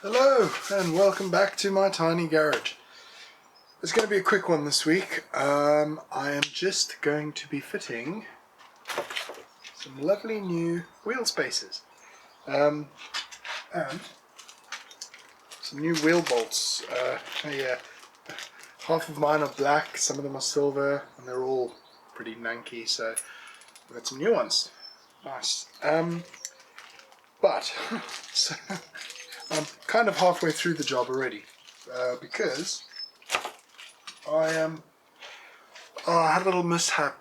Hello and welcome back to my tiny garage. It's going to be a quick one this week. I am just going to be fitting some lovely new wheel spacers and some new wheel bolts. Half of mine are black, some of them are silver, and they're all pretty nanky, so I've got some new ones. Nice. So I'm kind of halfway through the job already because I had a little mishap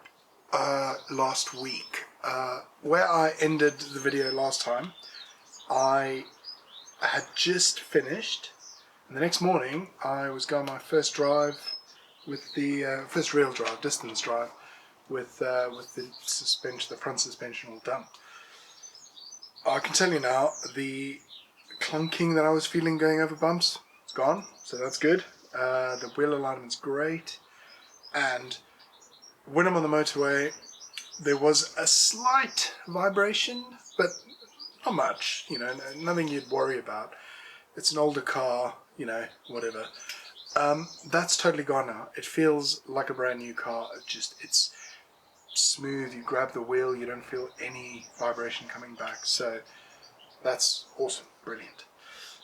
last week. Where I ended the video last time, I had just finished, and the next morning I was going my first drive with the first real drive, distance drive, with the suspension, the front suspension all done. I can tell you now, the clunking that I was feeling going over bumps, it's gone, so that's good. The wheel alignment's great, and when I'm on the motorway there was a slight vibration, but not much, you know, nothing you'd worry about. It's an older car, you know, whatever. That's totally gone now. It feels like a brand new car. It's smooth, you grab the wheel, you don't feel any vibration coming back, so that's awesome, brilliant.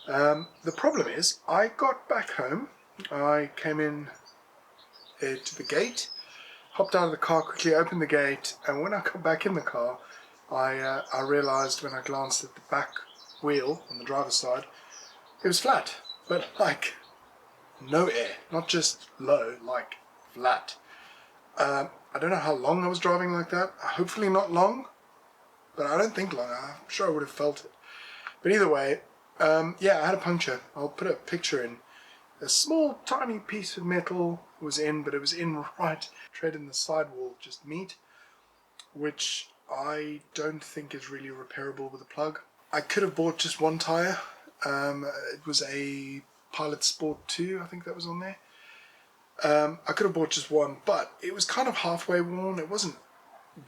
The problem is, I got back home, I came in to the gate, hopped out of the car quickly, opened the gate, and when I got back in the car, I realized when I glanced at the back wheel on the driver's side, it was flat, but like no air, not just low, like flat. I don't know how long I was driving like that, hopefully not long, but I don't think long, I'm sure I would have felt it. But either way, yeah, I had a puncture. I'll put a picture in. A small tiny piece of metal was in, but it was in right tread in the sidewall, just meat, which I don't think is really repairable with a plug. I could have bought just one tyre. It was a Pilot Sport 2, I think that was on there. I could have bought just one, but it was kind of halfway worn. It wasn't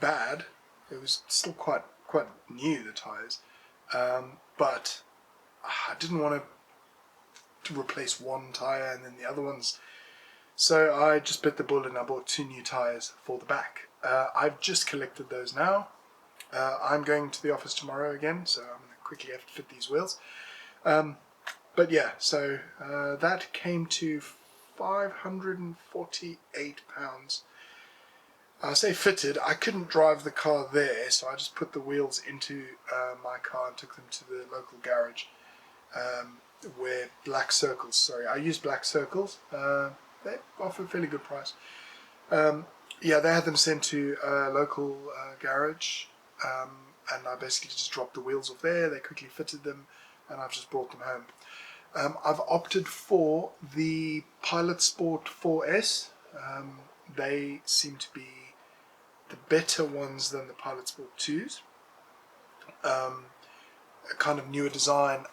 bad. It was still quite new, the tyres. But I didn't want to replace one tyre and then the other ones. So I just bit the bullet and I bought 2 new tyres for the back. I've just collected those now. I'm going to the office tomorrow again, so I'm going to quickly have to fit these wheels. But yeah, so that came to £548. I say fitted, I couldn't drive the car there, so I just put the wheels into my car and took them to the local garage where Black Circles, sorry, I use Black Circles, they offer a fairly good price. Yeah, they had them sent to a local garage, and I basically just dropped the wheels off there, they quickly fitted them, and I've just brought them home. I've opted for the Pilot Sport 4S. They seem to be the better ones than the Pilot Sport 2s. A kind of newer design,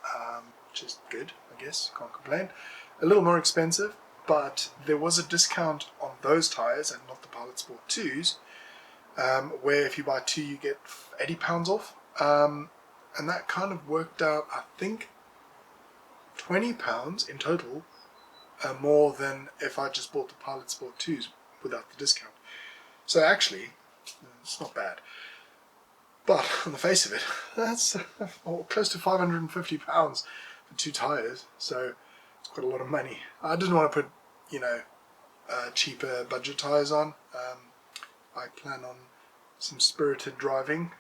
which is good, I guess, can't complain. A little more expensive, but there was a discount on those tyres and not the Pilot Sport 2s, where if you buy 2 you get £80 off, and that kind of worked out, I think, £20 in total, more than if I just bought the Pilot Sport 2s without the discount. So actually, it's not bad. But on the face of it, that's close to £550 for 2 tyres, so it's quite a lot of money. I didn't want to put, you know, cheaper budget tyres on. I plan on some spirited driving,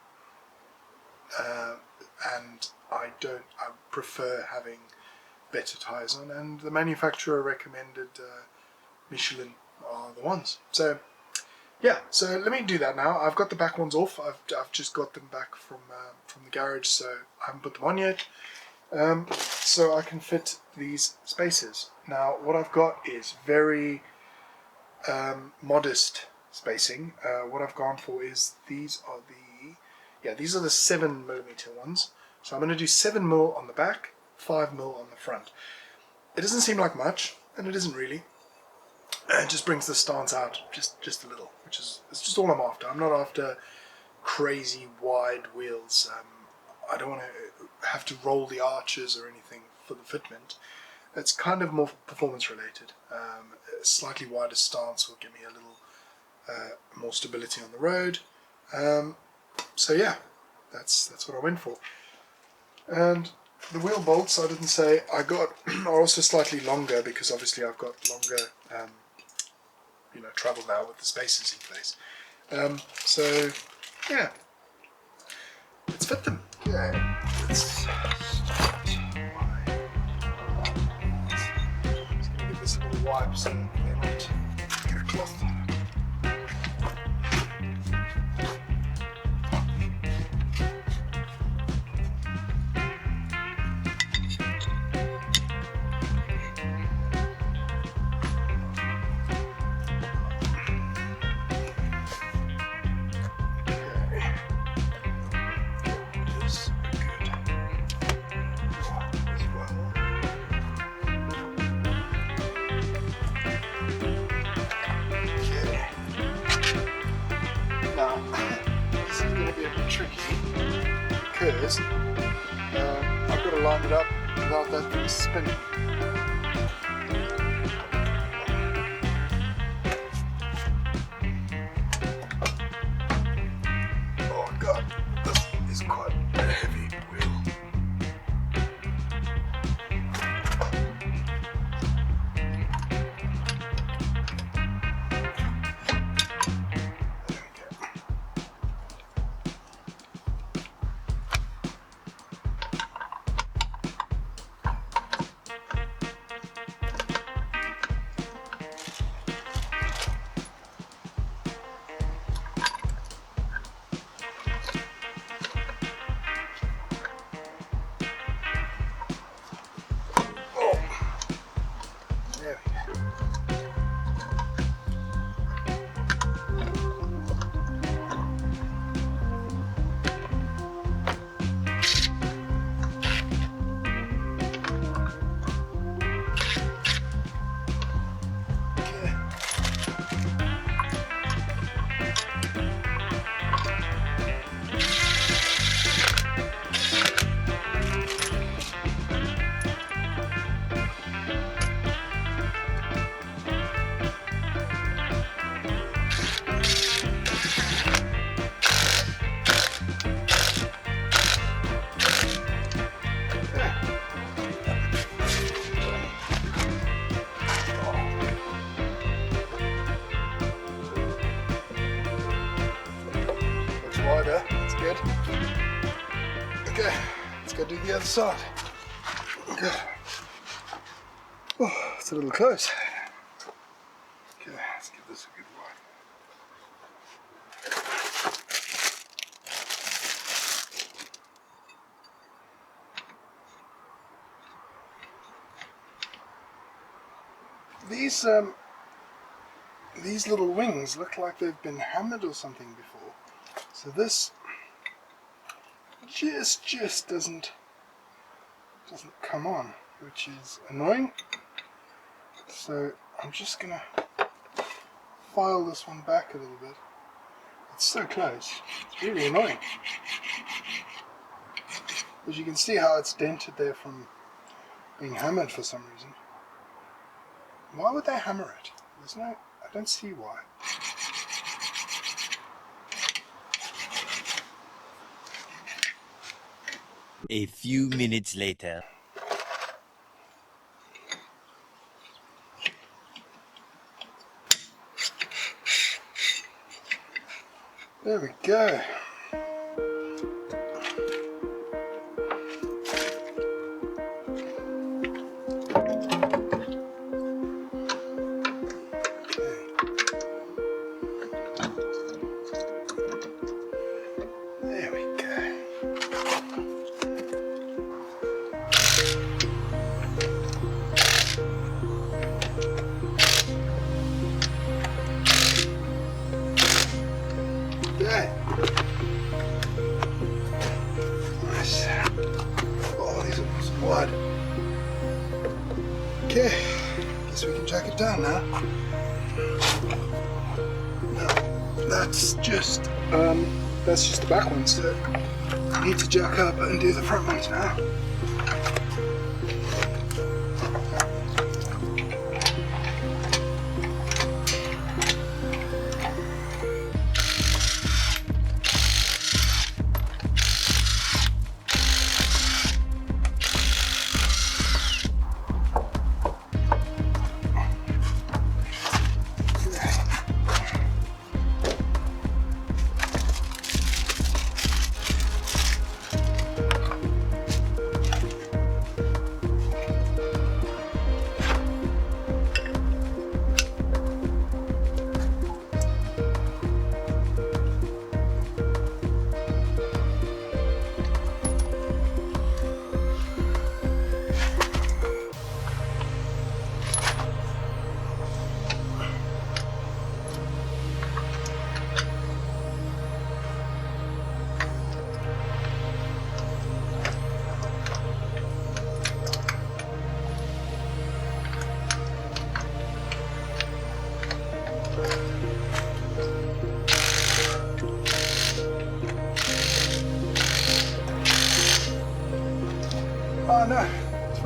and I prefer having better tyres on, and the manufacturer recommended Michelin are the ones. So yeah, so let me do that now. I've got the back ones off. I've just got them back from the garage, so I haven't put them on yet. So I can fit these spacers. Now what I've got is very modest spacing. What I've gone for is these are the 7mm ones. So I'm going to do 7mm on the back, 5mm on the front. It doesn't seem like much, and it isn't really. It just brings the stance out just a little, it's just all I'm after. I'm not after crazy wide wheels. I don't want to have to roll the arches or anything. for the fitment. It's kind of more performance related. A slightly wider stance will give me a little more stability on the road. So yeah, that's what I went for. And the wheel bolts, I didn't say, I got are also slightly longer because obviously I've got longer travel now with the spacers in place. So yeah, let's fit them. Okay, let's start by just gonna give this a little wipe so they might get a cloth. Because I've got to line it up without that thing spinning. Oh god, this is quite a heavy wheel. Wider, that's good. Okay, let's go do the other side. Okay. Oh, it's a little close. Okay, let's give this a good wipe. These little wings look like they've been hammered or something before. So this just doesn't come on, which is annoying. So I'm just gonna file this one back a little bit. It's so close, it's really annoying. As you can see how it's dented there from being hammered for some reason. Why would they hammer it? I don't see why. A few minutes later. There we go. Okay, guess we can jack it down now. That's just the back one, so I need to jack up and do the front ones now.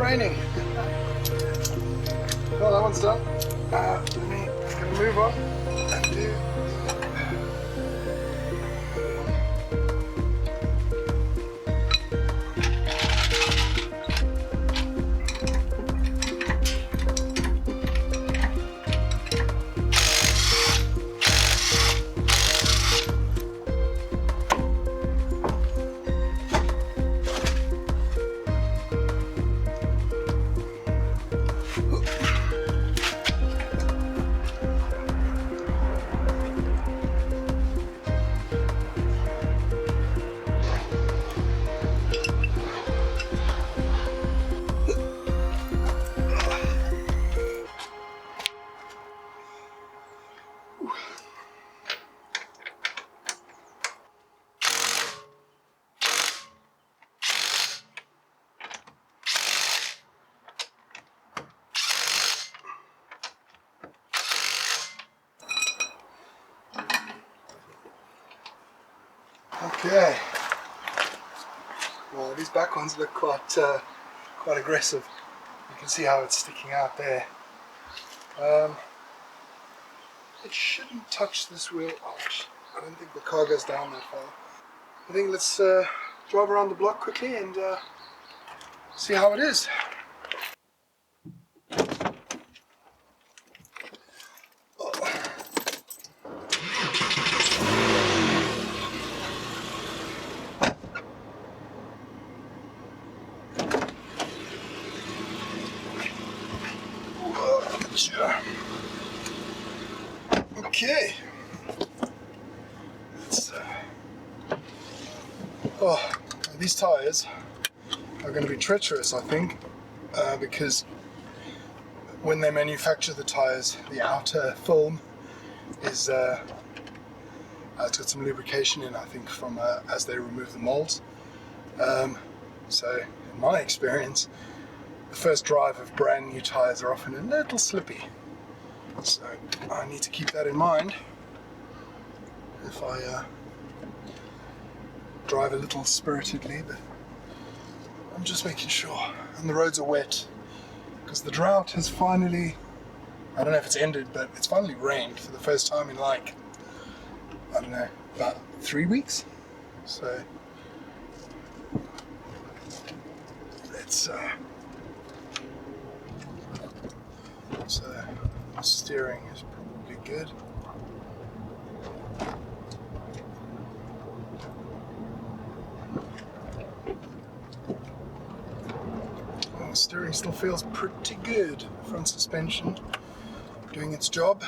raining. Well, that one's done. Let me gonna move on and do. Okay. Well, these back ones look quite aggressive. You can see how it's sticking out there. It shouldn't touch this wheel. Ouch. I don't think the car goes down that far. I think let's drive around the block quickly and see how it is. Okay. These tyres are going to be treacherous, I think, because when they manufacture the tyres, the outer film is it's got some lubrication in, I think, from as they remove the molds. So, in my experience, the first drive of brand new tyres are often a little slippy. So I need to keep that in mind if I drive a little spiritedly, but I'm just making sure. And the roads are wet because the drought has finally, I don't know if it's ended, but it's finally rained for the first time in like, I don't know, about 3 weeks. So it's the steering is probably good. The steering still feels pretty good. Front suspension doing its job.